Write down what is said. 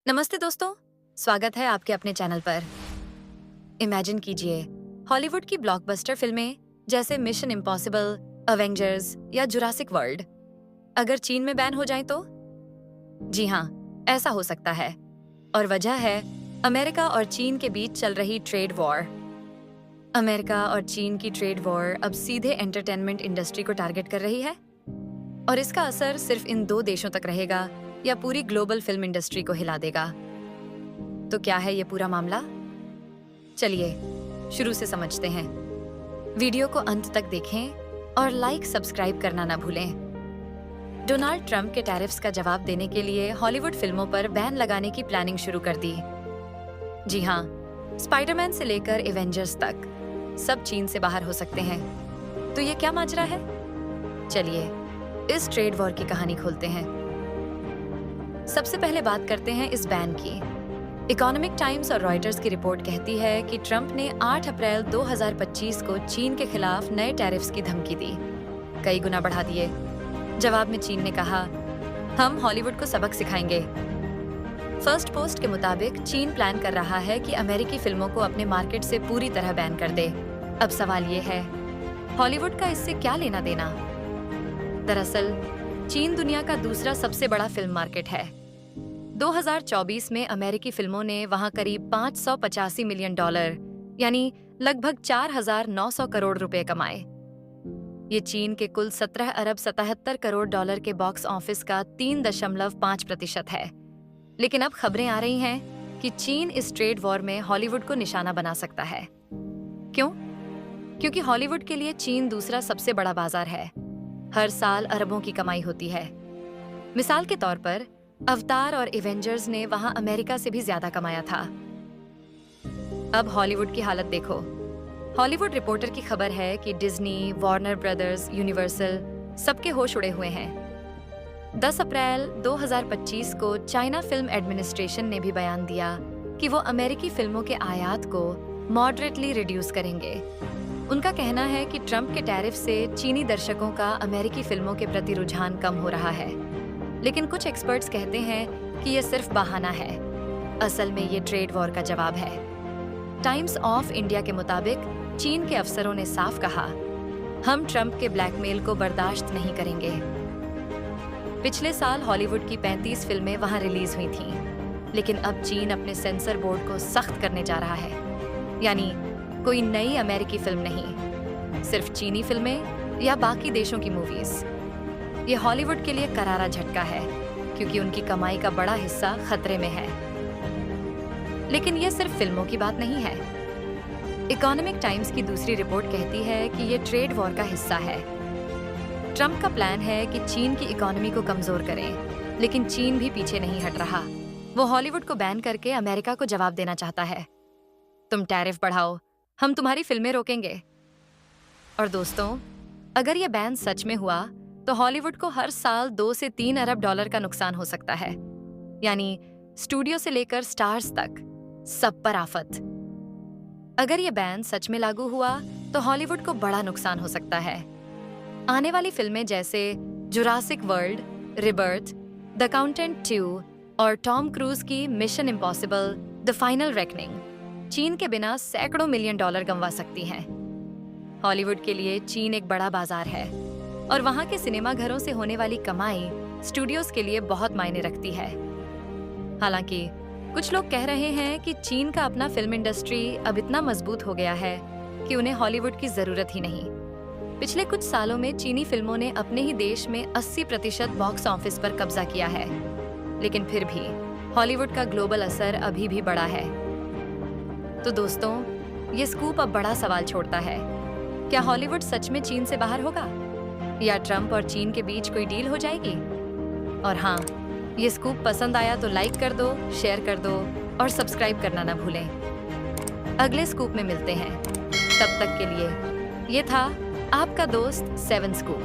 नमस्ते दोस्तों, स्वागत है आपके अपने चैनल पर। इमेजिन कीजिए, हॉलीवुड की ब्लॉकबस्टर फिल्में जैसे मिशन इम्पॉसिबल, अवेंजर्स या जुरासिक वर्ल्ड अगर चीन में बैन हो जाएं तो? जी हाँ, ऐसा हो सकता है। और वजह है अमेरिका और चीन के बीच चल रही ट्रेड वॉर। अमेरिका और चीन की ट्रेड वॉर अब सीधे एंटरटेनमेंट इंडस्ट्री को टारगेट कर रही है, और इसका असर सिर्फ इन दो देशों तक रहेगा या पूरी ग्लोबल फिल्म इंडस्ट्री को हिला देगा। तो क्या है ये पूरा मामला? चलिए शुरू से समझते हैं। वीडियो को अंत तक देखें और लाइक सब्सक्राइब करना ना भूलें। डोनाल्ड ट्रंप के टैरिफ्स का जवाब देने के लिए हॉलीवुड फिल्मों पर बैन लगाने की प्लानिंग शुरू कर दी। जी हाँ, स्पाइडरमैन से लेकर एवेंजर्स तक सब चीन से बाहर हो सकते हैं। तो ये क्या माजरा है? चलिए इस ट्रेड वॉर की कहानी खोलते हैं। सबसे पहले बात करते हैं इस बैन की। इकोनॉमिक टाइम्स और रॉयटर्स की रिपोर्ट कहती है कि ट्रंप ने 8 अप्रैल 2025 को चीन के खिलाफ नए टैरिफ्स की धमकी दी, कई गुना बढ़ा दिए। जवाब में चीन ने कहा, हम हॉलीवुड को सबक सिखाएंगे। फर्स्ट पोस्ट के मुताबिक चीन प्लान कर रहा है कि अमेरिकी फिल्मों को अपने मार्केट से पूरी तरह बैन कर दे। अब सवाल ये है, हॉलीवुड का इससे क्या लेना देना? दरअसल चीन दुनिया का दूसरा सबसे बड़ा फिल्म मार्केट है। 2024 में अमेरिकी फिल्मों ने वहां करीब $585 मिलियन यानी लगभग 4,900 करोड़ रुपए कमाए। ये चीन के कुल 17 अरब 77 करोड़ डॉलर के बॉक्स ऑफिस का 3.5% है। लेकिन अब खबरें आ रही हैं कि चीन इस ट्रेड वॉर में हॉलीवुड को निशाना बना सकता है। क्यों? क्योंकि हॉलीवुड के लिए चीन दूसरा सबसे बड़ा बाजार है। हर साल अरबों की कमाई होती है। मिसाल के तौर पर अवतार और एवेंजर्स ने वहां अमेरिका से भी ज्यादा कमाया था। अब हॉलीवुड की हालत देखो। हॉलीवुड रिपोर्टर की खबर है कि डिज्नी, वार्नर ब्रदर्स, यूनिवर्सल सबके होश उड़े हुए हैं। 10 अप्रैल 2025 को चाइना फिल्म एडमिनिस्ट्रेशन ने भी बयान दिया कि वो अमेरिकी फिल्मों के आयात को मॉडरेटली रिड्यूस करेंगे। उनका कहना है कि ट्रंप के टैरिफ से चीनी दर्शकों का अमेरिकी फिल्मों के प्रति रुझान कम हो रहा है। लेकिन कुछ एक्सपर्ट्स कहते हैं कि यह सिर्फ बहाना है। असल में ये ट्रेड वॉर का जवाब है। टाइम्स ऑफ इंडिया के मुताबिक चीन के अफसरों ने साफ कहा, हम ट्रंप के ब्लैकमेल को बर्दाश्त नहीं करेंगे। पिछले साल हॉलीवुड की 35 फिल्में वहां रिलीज हुई थीं, लेकिन अब चीन अपने सेंसर बोर्ड को सख्त करने जा रहा है। यानी कोई नई अमेरिकी फिल्म नहीं, सिर्फ चीनी फिल्में या बाकी देशों की मूवीज। ये हॉलीवुड के लिए करारा झटका है, क्योंकि उनकी कमाई का बड़ा हिस्सा खतरे में है। लेकिन ये सिर्फ फिल्मों की बात नहीं है। इकोनॉमिक टाइम्स की दूसरी रिपोर्ट कहती है कि ये ट्रेड वॉर का हिस्सा है। ट्रंप का प्लान है कि चीन की इकोनॉमी को कमजोर करें, लेकिन चीन भी पीछे नहीं हट रहा। वो हॉलीवुड को बैन करके अमेरिका को जवाब देना चाहता है, तुम टैरिफ बढ़ाओ, हम तुम्हारी फिल्में रोकेंगे। और दोस्तों, अगर ये बैन सच में हुआ तो हॉलीवुड को हर साल 2 से 3 अरब डॉलर का नुकसान हो सकता है। यानी स्टूडियो से लेकर स्टार्स तक सब पर आफत। अगर ये बैन सच में लागू हुआ तो हॉलीवुड को बड़ा नुकसान हो सकता है। आने वाली फिल्में जैसे Jurassic world, rebirth, the accountant 2 और टॉम क्रूज की mission impossible, the final reckoning चीन के बिना सैकड़ों मिलियन डॉलर गंवा सकती हैं। हॉलीवुड के लिए चीन एक बड़ा बाजार है, और वहां के सिनेमा घरों से होने वाली कमाई स्टूडियोज के लिए बहुत मायने रखती है। हालांकि कुछ लोग कह रहे हैं कि चीन का अपना फिल्म इंडस्ट्री अब इतना मजबूत हो गया है कि उन्हें हॉलीवुड की जरूरत ही नहीं। पिछले कुछ सालों में चीनी फिल्मों ने अपने ही देश में 80% बॉक्स ऑफिस पर कब्जा किया है। लेकिन फिर भी हॉलीवुड का ग्लोबल असर अभी भी बड़ा है। तो दोस्तों, ये स्कूप अब बड़ा सवाल छोड़ता है। क्या हॉलीवुड सच में चीन से बाहर होगा, या ट्रंप और चीन के बीच कोई डील हो जाएगी? और हाँ, ये स्कूप पसंद आया तो लाइक कर दो, शेयर कर दो और सब्सक्राइब करना ना भूलें। अगले स्कूप में मिलते हैं। तब तक के लिए ये था आपका दोस्त 7 स्कूप।